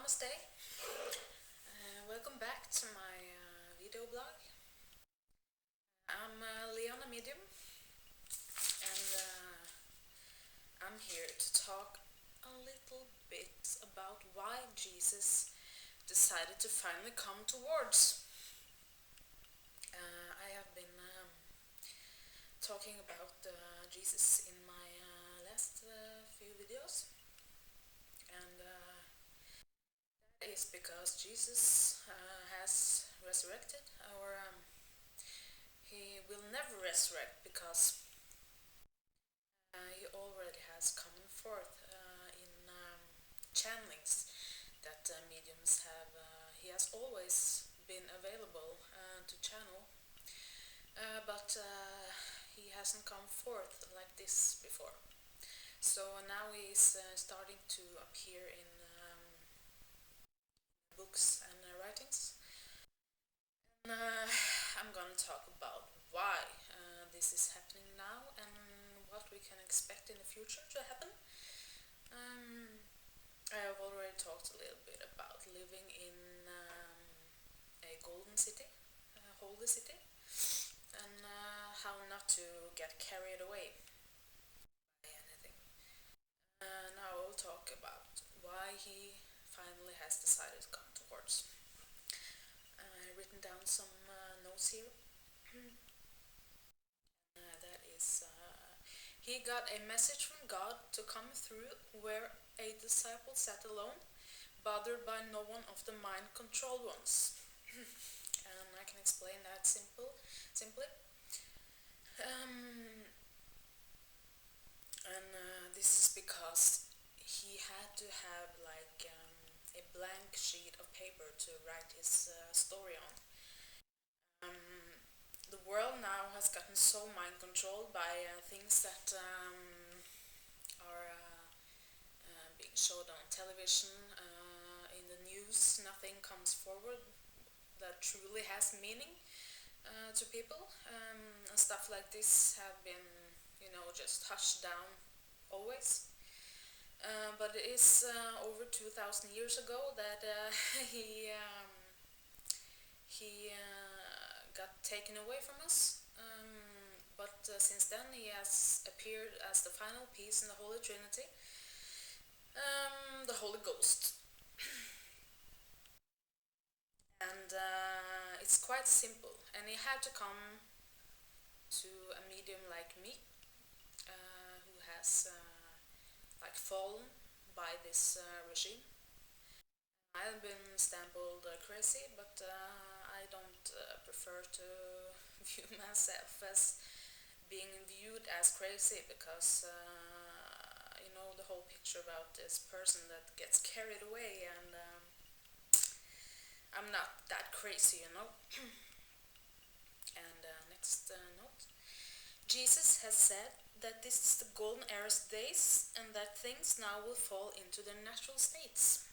Namaste. Welcome back to my video blog. I'm Leona Medium, and I'm here to talk a little bit about why Jesus decided to finally come towards. I have been talking about Jesus in my last few videos, and that is because Jesus has resurrected, or he will never resurrect because he already has come forth in channelings that mediums have. He has always been available to channel, but he hasn't come forth like this before. So now he's starting to appear in books and writings. And I'm gonna talk about why this is happening now and what we can expect in the future to happen. I have already talked a little bit about living in a golden city, a holy city, and how not to get carried away by anything. Now I will talk about why he finally has decided to come towards. I've written down some notes here. That is, he got a message from God to come through where a disciple sat alone, bothered by no one of the mind-controlled ones. And I can explain that simply. This is because he had to have like a blank sheet of paper to write his story on. The world now has gotten so mind-controlled by things that are being showed on television, in the news. Nothing comes forward that truly has meaning to people. And stuff like this have been, just hushed down always. But it is over 2,000 years ago that he got taken away from us. But since then he has appeared as the final piece in the Holy Trinity, the Holy Ghost. And it's quite simple, and he had to come to a medium like me, who has fallen by this regime. I have been stampled crazy, but I don't prefer to view myself as being viewed as crazy because the whole picture about this person that gets carried away, and I'm not that crazy. And next note. Jesus has said that this is the golden era's days and that things now will fall into their natural states.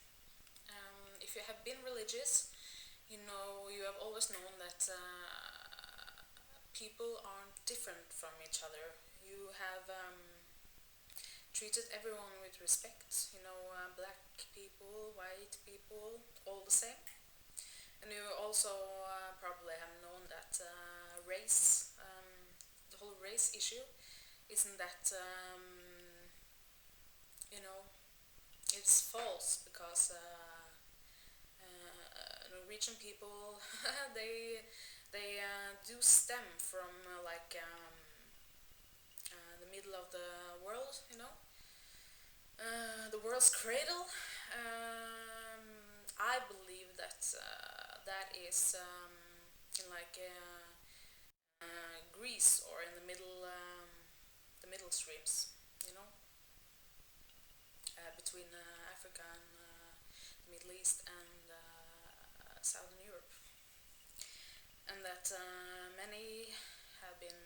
If you have been religious, you have always known that people aren't different from each other. You have treated everyone with respect, black people, white people, all the same. And you also probably have known that race, the whole race issue, isn't that, it's false because Norwegian people, they do stem from the middle of the world, the world's cradle. I believe that that is in Greece, or in the middle streams, between Africa and the Middle East and Southern Europe, and that many have been,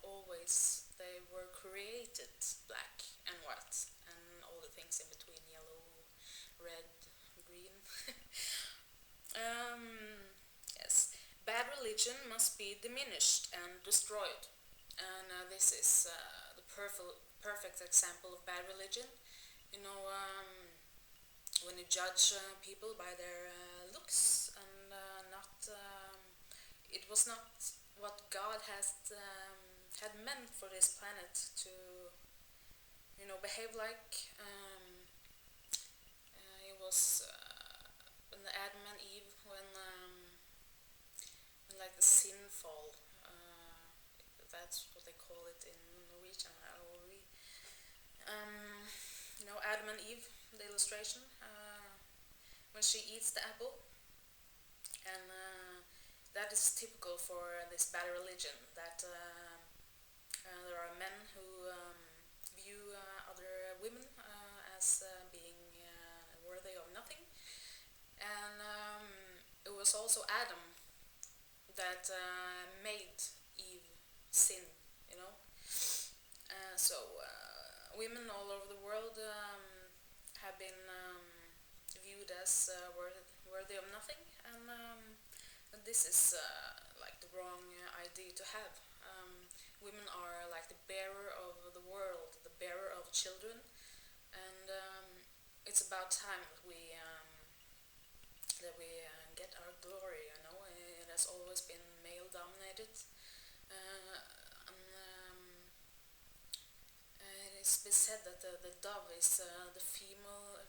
always they were created black and white and all the things in between, yellow, red, green. Yes, bad religion must be diminished and destroyed, and this is the perfect example of bad religion. when you judge people by their looks and not it was not what God has had meant for this planet to behave like. It was when Adam and Eve when like the sinfall, that's what they call it in Norwegian. I will read. Adam and Eve, the illustration, when she eats the apple, and that is typical for this bad religion. That there are men who view other women as being worthy of nothing, and it was also Adam that made Eve sin. You know, so women all over the world have been viewed as worthy of nothing, and this is like the wrong idea to have. Women are like the bearer of the world, the bearer of children, and it's about time that we get our glory. It has always been male dominated, and it is been said that the dove is the female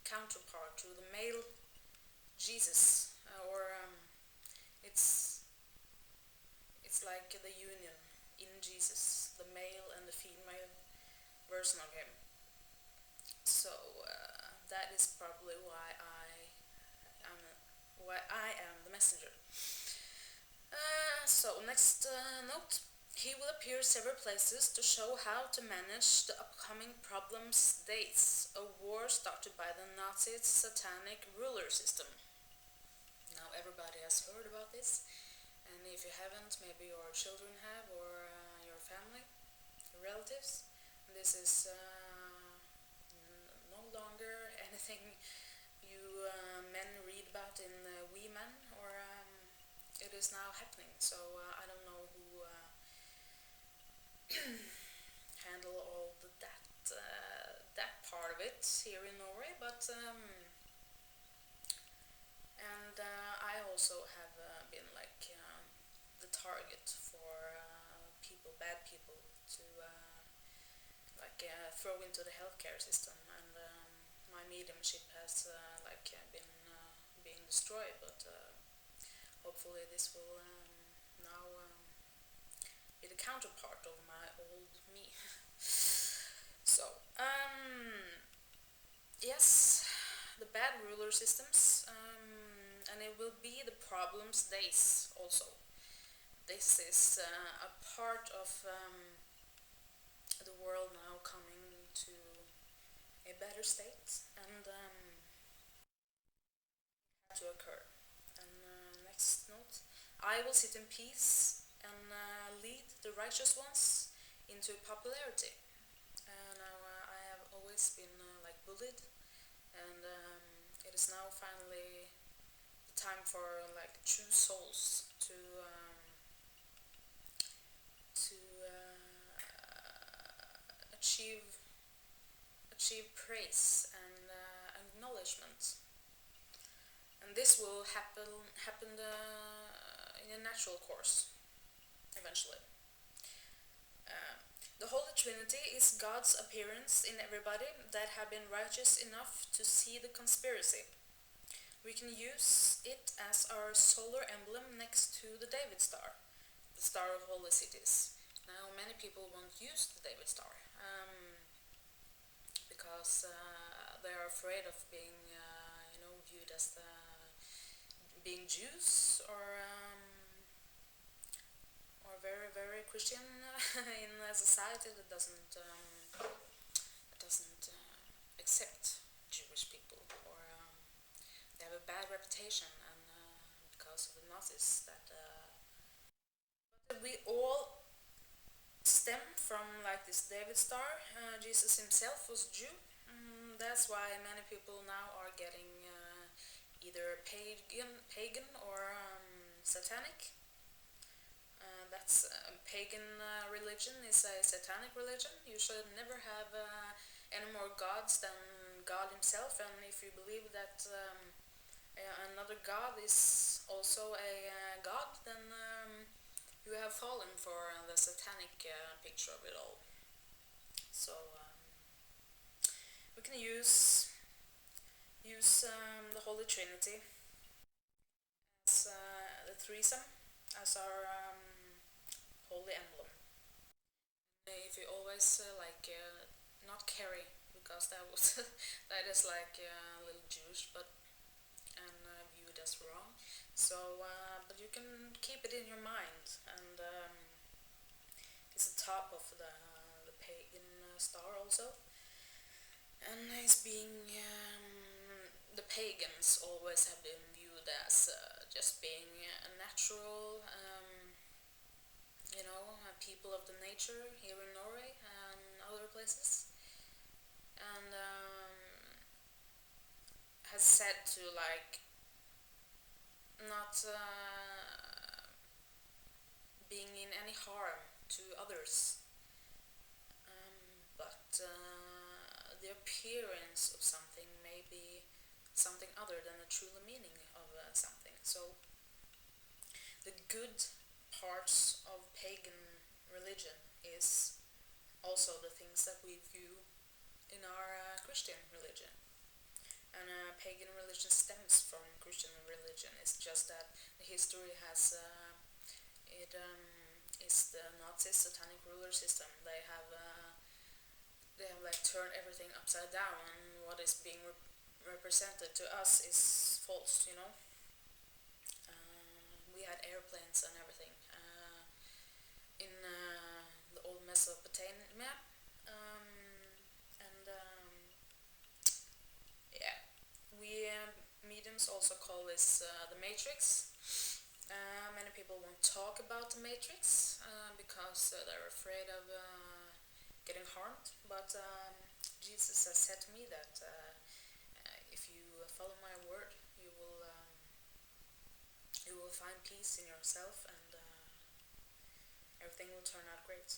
counterpart to the male Jesus, or it's it's like the union in Jesus, the male and the female version of him. So that is probably why I am the messenger. So next note. He will appear several places to show how to manage the upcoming problems days, a war started by the Nazis' satanic ruler system. Now everybody has heard about this, and if you haven't, maybe your children have, or your family, your relatives. This is no longer anything you men read about in We Men, or it is now happening. So I don't know who handle all that part of it here in Norway, but and I also have been like the target for bad people to throw into the healthcare system, and my mediumship has been being destroyed, but hopefully this will now be the counterpart of my old me. So, yes, the bad ruler systems, and it will be the problems days also. This is a part of the world now coming to a better state, and to occur. And next note. I will sit in peace and lead the righteous ones into popularity. Now I have always been bullied, and it is now finally the time for true souls to achieve praise and acknowledgement, and this will happen in a natural course eventually. The Holy Trinity is God's appearance in everybody that have been righteous enough to see the conspiracy. We can use it as our solar emblem next to the David Star, the Star of Holy Cities. Now, many people won't use the David Star because they are afraid of being, viewed as being Jews, or very, very Christian in a society that doesn't accept Jewish people, or they have a bad reputation, and because of the Nazis that. But we all stem from this David Star. Jesus himself was Jew. That's why many people now are getting either pagan or satanic. That's pagan religion is a satanic religion. You should never have any more gods than God himself, and if you believe that another God is also a God, then you have fallen for the satanic picture of it all. So we can use the Holy Trinity as the threesome as our holy emblem. If you always not carry, because that was that is like a little Jewish, but and viewed as wrong. So, but you can keep it in your mind, and it's the top of the pagan star also, and it's being the pagans always have been viewed as just being a natural, people of the nature here in Norway and other places, and has said to like not being in any harm to others, but the appearance of something may be something other than the true meaning of something. So the good parts of pagan religion is also the things that we view in our Christian religion. And pagan religion stems from Christian religion. It's just that the history has it is the Nazi satanic ruler system. They have like turned everything upside down, and what is being represented to us is false. We had airplanes and everything in the old Mesopotamia, and yeah, we mediums also call this the Matrix. Many people won't talk about the Matrix because they're afraid of getting harmed, but Jesus has said to me that if you follow my word, you will find peace in yourself, and everything will turn out great.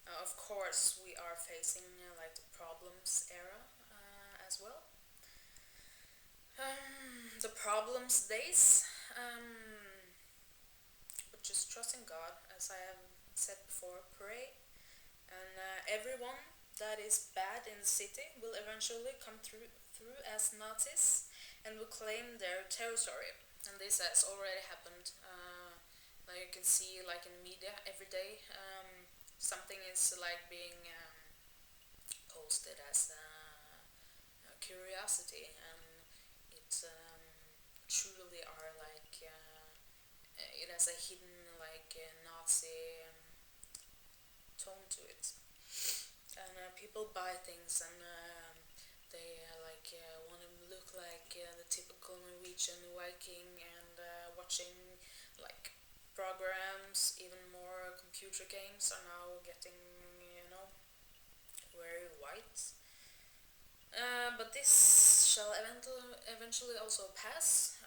Of course, we are facing like the problems era as well. The problems days, but just trust in God, as I have said before. Pray, and everyone that is bad in the city will eventually come through as Nazis and will claim their territory. And this has already happened. Like you can see, like in media every day, something is like being posted as curiosity, and it truly are like it has a hidden like Nazi tone to it, and people buy things, and they want to look like the typical Norwegian Viking, and watching like programs. Even more computer games are now getting very white. But this shall eventually also pass.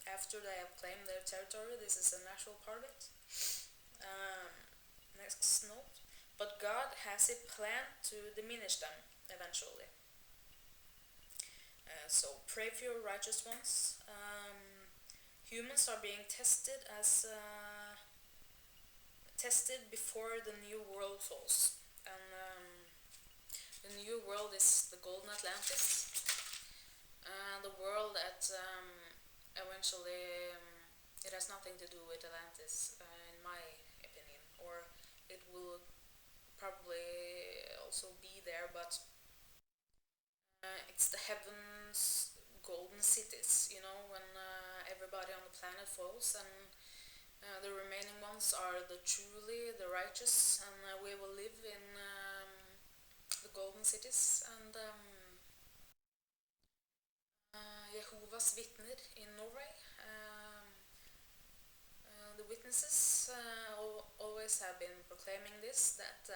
After they have claimed their territory, this is a natural part of it. Next note. But God has it planned to diminish them eventually. So pray for your righteous ones. Humans are being tested before the new world falls, and the new world is the golden Atlantis, the world that eventually it has nothing to do with Atlantis, in my opinion, or it will probably also be there, but it's the heavens golden cities, when everybody on the planet falls, and the remaining ones are truly the righteous, and we will live in the golden cities. And Jehovah's Vitner in Norway, the witnesses always have been proclaiming this, that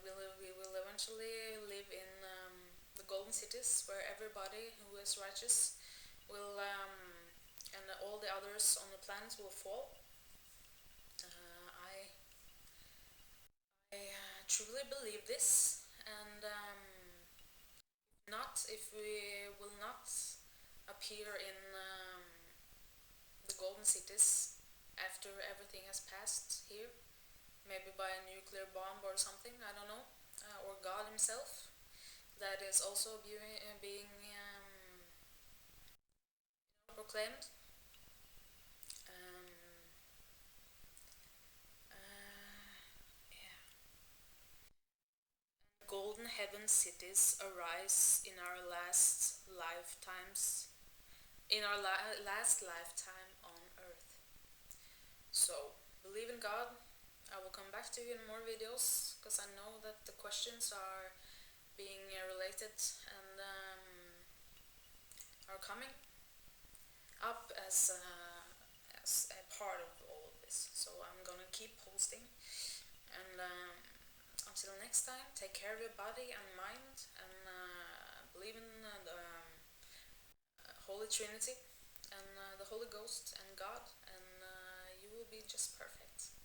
we will eventually live in the golden cities, where everybody who is righteous will, and all the others on the planet will fall. I truly believe this, and not if we will not appear in the golden cities after everything has passed here, maybe by a nuclear bomb or something, I don't know, or God himself, that is also being proclaimed. Um, yeah. Golden heaven cities arise in our last lifetimes, in our last lifetime on earth. So, believe in God. I will come back to you in more videos because I know that the questions are being related and are coming up as a part of all of this. So I'm gonna keep posting, and until next time, take care of your body and mind, and believe in the Holy Trinity and the Holy Ghost and God, and you will be just perfect.